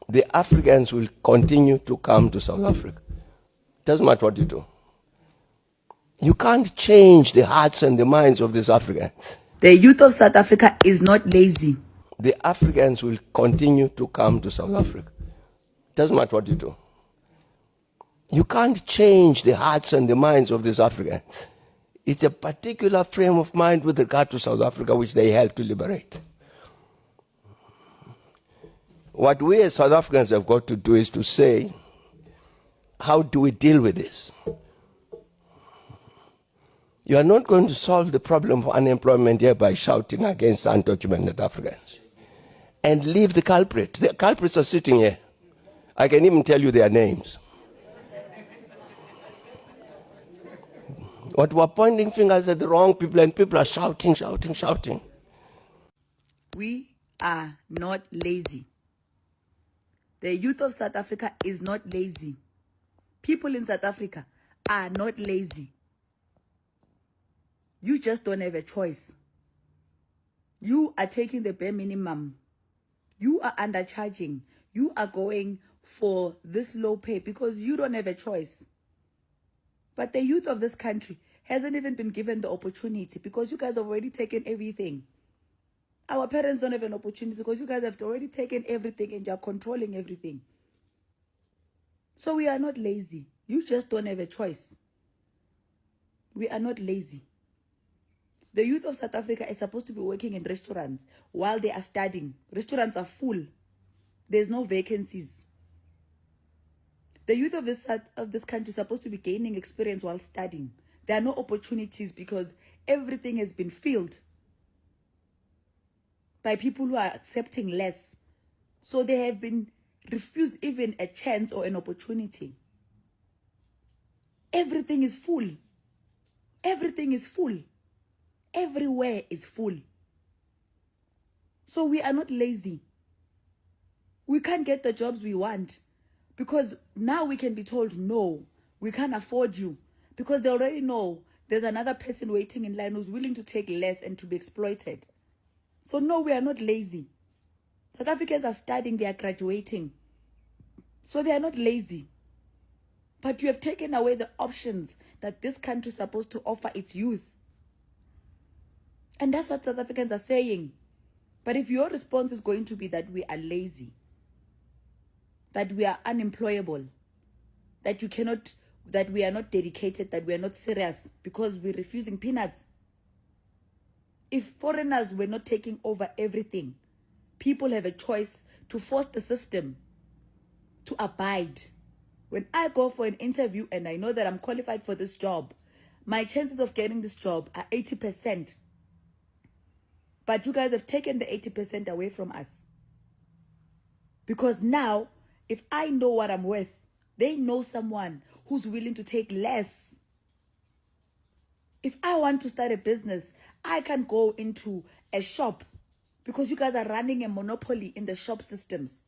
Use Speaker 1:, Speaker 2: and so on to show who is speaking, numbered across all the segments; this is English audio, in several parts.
Speaker 1: the Africans will continue to come to South Africa. Doesn't matter what you do. You can't change the hearts and the minds of these Africans.
Speaker 2: The youth of South Africa is not lazy.
Speaker 1: The Africans will continue to come to South Africa. Doesn't matter what you do. You can't change the hearts and the minds of these Africans. It's a particular frame of mind with regard to South Africa which they help to liberate. What we as South Africans have got to do is to say, how do we deal with this? You are not going to solve the problem of unemployment here by shouting against undocumented Africans. And leave the culprits. The culprits are sitting here. I can even tell you their names. What we're pointing fingers at the wrong people, and people are shouting.
Speaker 2: We are not lazy. The youth of South Africa is not lazy. People in South Africa are not lazy. You just don't have a choice. You are taking the bare minimum. You are undercharging. You are going for this low pay because you don't have a choice. But the youth of this country hasn't even been given the opportunity because you guys have already taken everything. Our parents don't have an opportunity because you guys have already taken everything and you're controlling everything. So we are not lazy. You just don't have a choice. We are not lazy. The youth of South Africa is supposed to be working in restaurants while they are studying. Restaurants are full. There's no vacancies. The youth of this country is supposed to be gaining experience while studying. There are no opportunities because everything has been filled by people who are accepting less. So they have been refused even a chance or an opportunity. Everything is full. Everything is full. Everywhere is full. So we are not lazy. We can't get the jobs we want because now we can be told, no, we can't afford you because they already know there's another person waiting in line who's willing to take less and to be exploited. So no, we are not lazy. South Africans are studying, they are graduating. So they are not lazy. But you have taken away the options that this country is supposed to offer its youth. And that's what South Africans are saying. But if your response is going to be that we are lazy, that we are unemployable, that we are not dedicated, that we are not serious because we're refusing peanuts. If foreigners were not taking over everything, people have a choice to force the system to abide. When I go for an interview and I know that I'm qualified for this job, my chances of getting this job are 80%. But you guys have taken the 80% away from us. Because now, if I know what I'm worth, they know someone who's willing to take less. If I want to start a business, I can go into a shop because you guys are running a monopoly in the shop systems.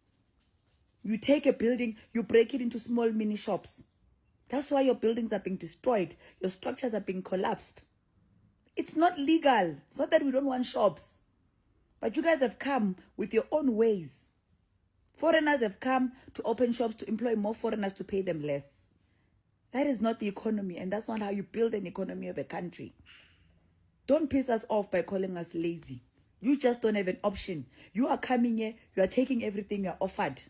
Speaker 2: You take a building, you break it into small mini shops. That's why your buildings are being destroyed. Your structures are being collapsed. It's not legal. It's not that we don't want shops. But you guys have come with your own ways. Foreigners have come to open shops to employ more foreigners to pay them less. That is not the economy, and that's not how you build an economy of a country. Don't piss us off by calling us lazy. You just don't have an option. You are coming here, you are taking everything you're offered.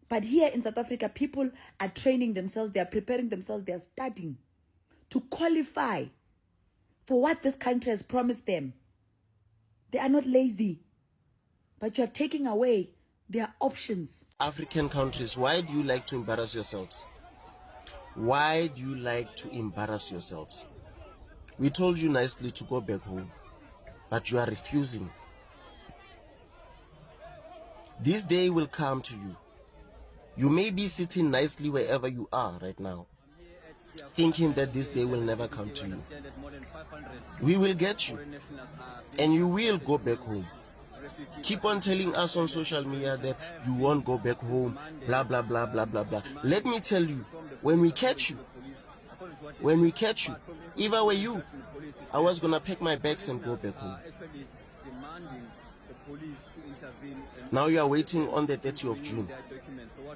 Speaker 2: But here in South Africa, people are training themselves, they are preparing themselves, they are studying to qualify for what this country has promised them. They are not lazy, but you are taking away their options.
Speaker 3: African countries, why do you like to embarrass yourselves? Why do you like to embarrass yourselves? We told you nicely to go back home, but you are refusing. This day will come to you. You may be sitting nicely wherever you are right now, thinking that this day will never come to you. We will get you, and you will go back home. Keep on telling us on social media that you won't go back home, blah, blah, blah, blah, blah, blah. Let me tell you, when we catch you, if I were you, I was going to pack my bags and go back home. Now you are waiting on the 30th of June.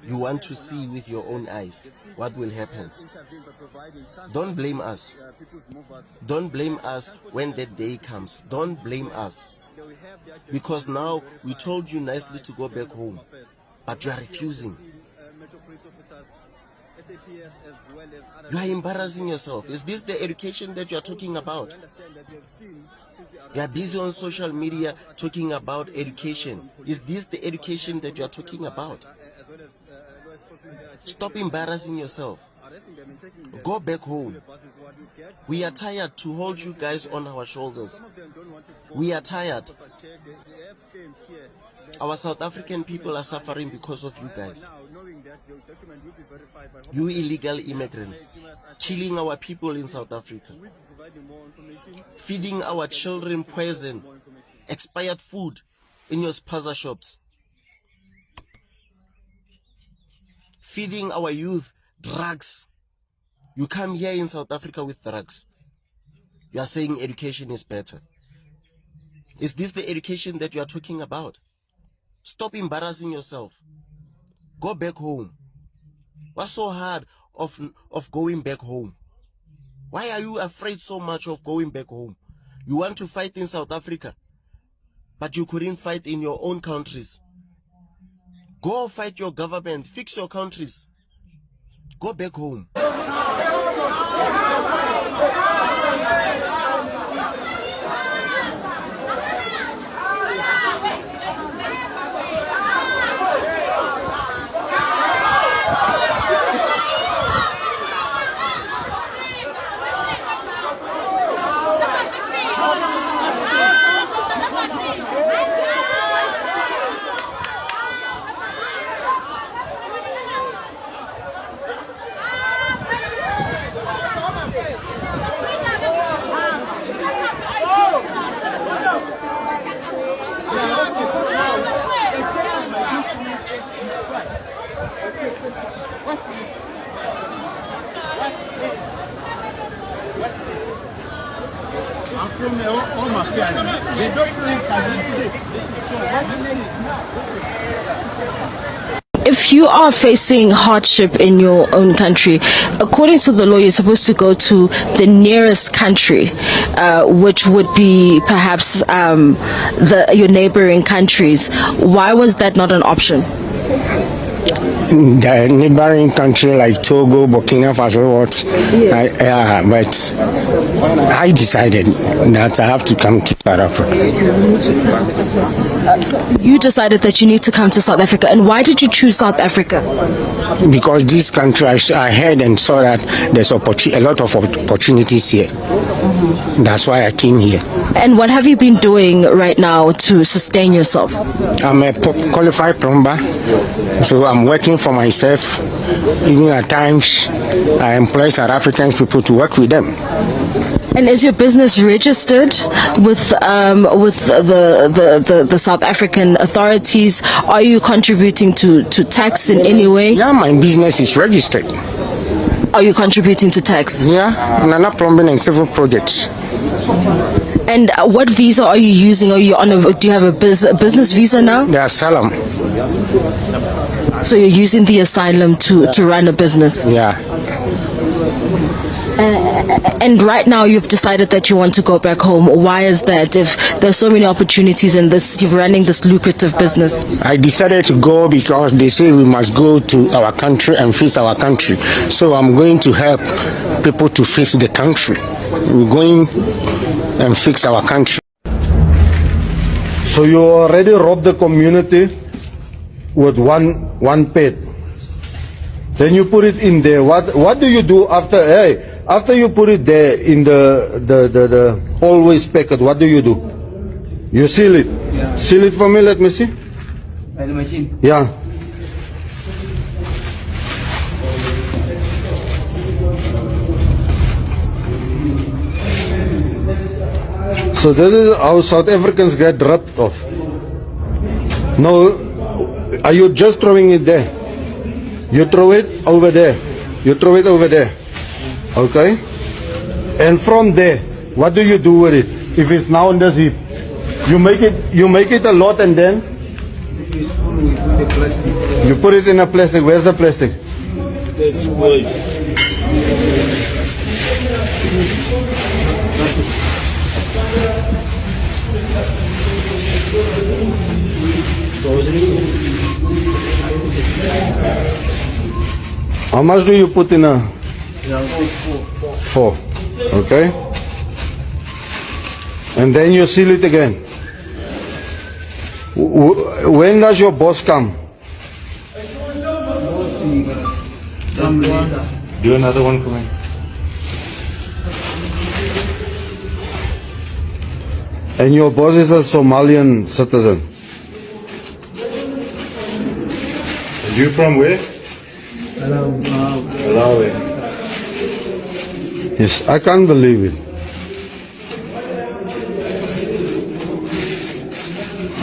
Speaker 3: you want to see with your own eyes what will happen. Don't blame us. Don't blame us when that day comes. Don't blame us. Because now we told you nicely to go back home, but you are refusing. You are embarrassing yourself. Is this the education that you are talking about? You are busy on social media talking about education. Is this the education that you are talking about? Stop embarrassing yourself. Go back home. We are tired to hold you guys on our shoulders. We are tired. Our South African people are suffering because of you guys. You illegal immigrants, killing our people in South Africa, feeding our children poison, expired food in your spaza shops, feeding our youth drugs. You come here in South Africa with drugs. You are saying education is better. Is this the education that you are talking about? Stop embarrassing yourself. Go back home. What's so hard of going back home? Why are you afraid so much of going back home? You want to fight in South Africa, but you couldn't fight in your own countries. Go fight your government, fix your countries. Go back home.
Speaker 4: If you are facing hardship in your own country, according to the law, you're supposed to go to the nearest country, which would be perhaps your neighboring countries. Why was that not an option?
Speaker 5: The neighboring country like Togo, Burkina Faso, but I decided that I have to come to South Africa.
Speaker 4: You decided that you need to come to South Africa, and why did you choose South Africa?
Speaker 5: Because this country, I heard and saw that there's a lot of opportunities here. That's why I came here.
Speaker 4: And what have you been doing right now to sustain yourself?
Speaker 5: I'm a qualified plumber, so I'm working for myself. Even at times, I employ South African people to work with them.
Speaker 4: And is your business registered with the South African authorities? Are you contributing to tax in any way?
Speaker 5: Yeah, my business is registered.
Speaker 4: Are you contributing to tax?
Speaker 5: Yeah, Nana Plumbing and Civil Projects.
Speaker 4: And what visa are you using? Are you on do you have a business visa now?
Speaker 5: The asylum.
Speaker 4: So you're using the asylum to run a business?
Speaker 5: Yeah.
Speaker 4: And right now you've decided that you want to go back home. Why is that? If there's so many opportunities in this, you're running this lucrative business.
Speaker 5: I decided to go because they say we must go to our country and fix our country. So I'm going to help people to fix the country. We're going and fix our country.
Speaker 6: So you already robbed the community with one pet. Then you put it in there. What do you do after? Hey, after you put it there in the always packet, what do? You seal it. Yeah. Seal it for me. Let me see. By the machine. Yeah. So this is how South Africans get ripped off. No, are you just throwing it there? You throw it over there. You throw it over there. Okay? And from there, what do you do with it? If it's now on this heap, you make it a lot, and then
Speaker 7: we put the plastic.
Speaker 6: You put it in a plastic. Where's the plastic?
Speaker 7: There's wood.
Speaker 6: How much do you put in a? Four. Okay. And then you seal it again. When does your boss come?
Speaker 5: Do another one for me.
Speaker 6: And your boss is a Somalian citizen.
Speaker 5: And you from where? Malawi.
Speaker 6: Yes, I can't believe it.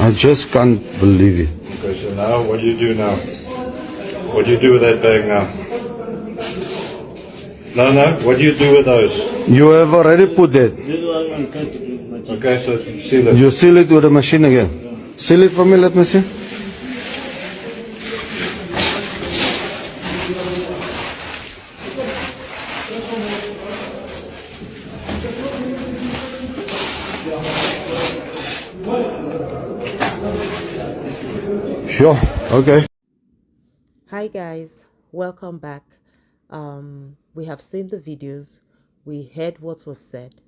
Speaker 6: I just can't believe it.
Speaker 5: Okay, so now what do you do now? What do you do with that bag now? No, what do you do with those?
Speaker 6: You have already put that.
Speaker 5: Okay, so seal it.
Speaker 6: You seal it with the machine again. Seal it for me, let me see. Sure, okay.
Speaker 8: Hi guys, welcome back. We have seen the videos, we heard what was said,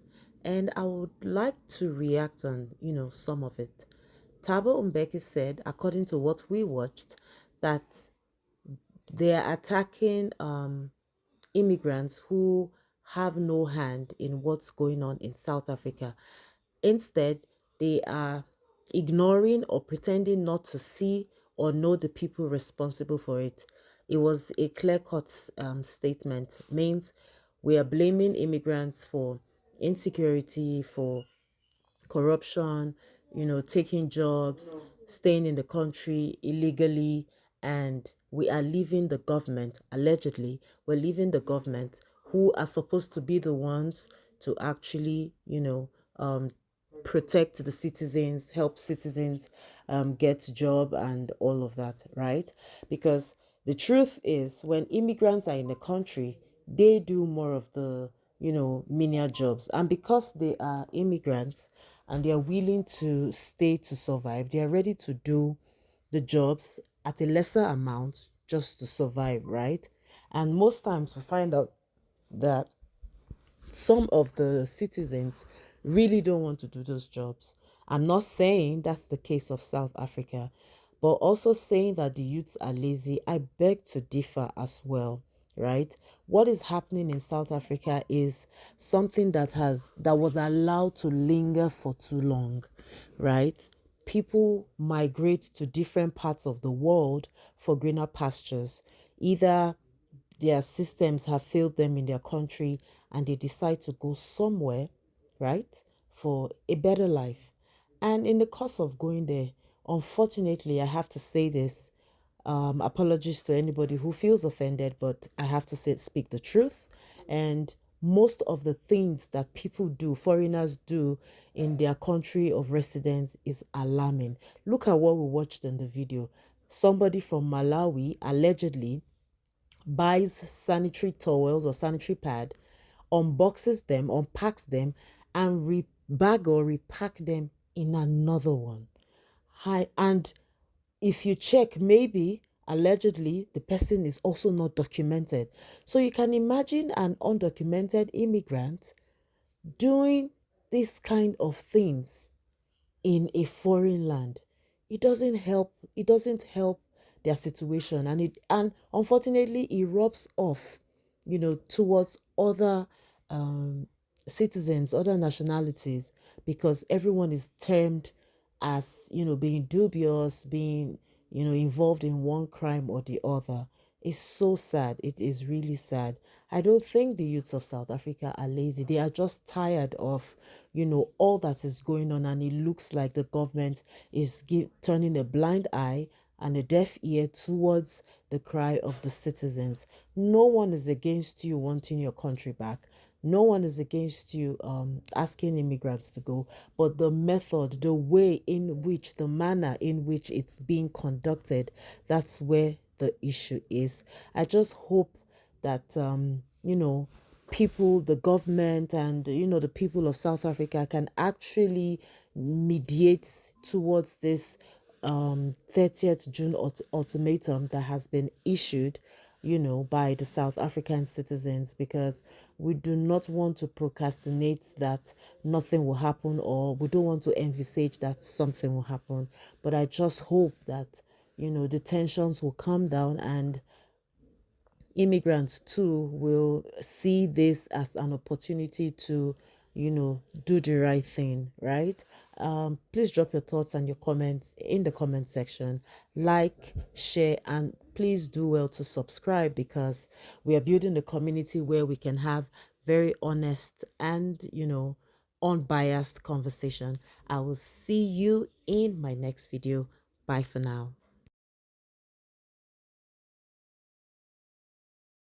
Speaker 8: and I would like to react on some of it. Mbeki said, according to what we watched, that they are attacking immigrants who have no hand in what's going on in South Africa. Instead, they are ignoring or pretending not to see or know the people responsible for it. It was a clear-cut statement. Means we are blaming immigrants for insecurity, for corruption, taking jobs, staying in the country illegally, and we are leaving the government, allegedly, we're leaving the government who are supposed to be the ones to actually, protect the citizens, help citizens get job and all of that, right? Because the truth is, when immigrants are in the country, they do more of the menial jobs, and because they are immigrants and they are willing to stay to survive, they are ready to do the jobs at a lesser amount just to survive, right? And most times we find out that some of the citizens really don't want to do those jobs. I'm not saying that's the case of South Africa, but also saying that the youths are lazy, I beg to differ as well, right? What is happening in South Africa is something that was allowed to linger for too long, right? People migrate to different parts of the world for greener pastures. Either their systems have failed them in their country and they decide to go somewhere, right, for a better life. And in the course of going there, unfortunately, I have to say this, apologies to anybody who feels offended, but I have to speak the truth. And most of the things that people do, foreigners do in their country of residence is alarming. Look at what we watched in the video. Somebody from Malawi allegedly buys sanitary towels or sanitary pad, unboxes them, unpacks them, and rebag or repack them in another one. Hi, and if you check, maybe allegedly the person is also not documented. So you can imagine an undocumented immigrant doing this kind of things in a foreign land. It doesn't help their situation, and unfortunately it rubs off towards other um citizens, other nationalities, because everyone is termed as being dubious, being involved in one crime or the other. It's so sad. It is really sad. I don't think the youths of South Africa are lazy. They are just tired of, all that is going on, and it looks like the government is turning a blind eye and a deaf ear towards the cry of the citizens. No one is against you wanting your country back. No one is against you asking immigrants to go, but the method, the way in which, the manner in which it's being conducted, that's where the issue is. I just hope that people, the government, and the people of South Africa can actually mediate towards this 30th June ultimatum that has been issued, by the South African citizens, because we do not want to procrastinate that nothing will happen, or we don't want to envisage that something will happen. But I just hope that, the tensions will calm down, and immigrants too will see this as an opportunity to do the right thing, right? Please drop your thoughts and your comments in the comment section. Like, share, and please do well to subscribe, because we are building a community where we can have very honest and unbiased conversation. I will see you in my next video. Bye for now.